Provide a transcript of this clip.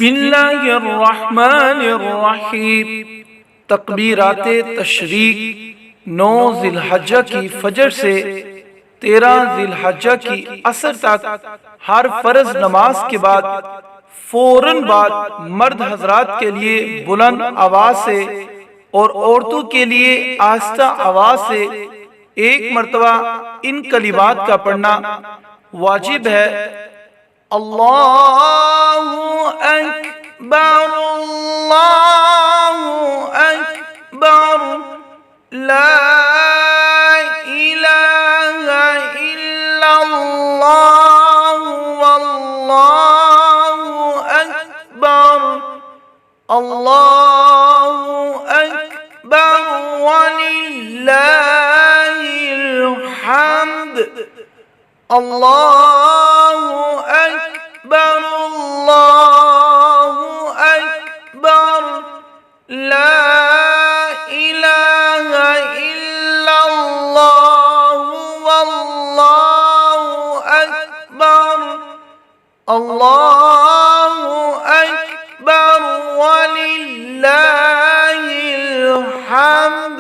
बिस्मिल्लाहिर्रहमानिर्रहीम। तकबीराते तशरीक 9 जिलहज्जा की फजर से 13 जिलहज्जा की असर तक हर फर्ज नमाज के बाद फौरन बाद मर्द हजरात के लिए बुलंद आवाज से और औरतों के लिए आहिस्ता आवाज से एक मर्तबा इन कलिमात का पढ़ना वाजिब है। अल्लाहु अकबर अल्लाहु अकबर ला इलाहा इल्लल्लाह वल्लाहु अकबर अल्लाहु अकबर वलिल्लाहिल हम्द। अल्लाहु अकबर अल्लाहु अकबर ला इलाहा इल्लल्लाह वल्लाहु अकबर अल्लाहु अकबर वलिल्लाहिल हम्द।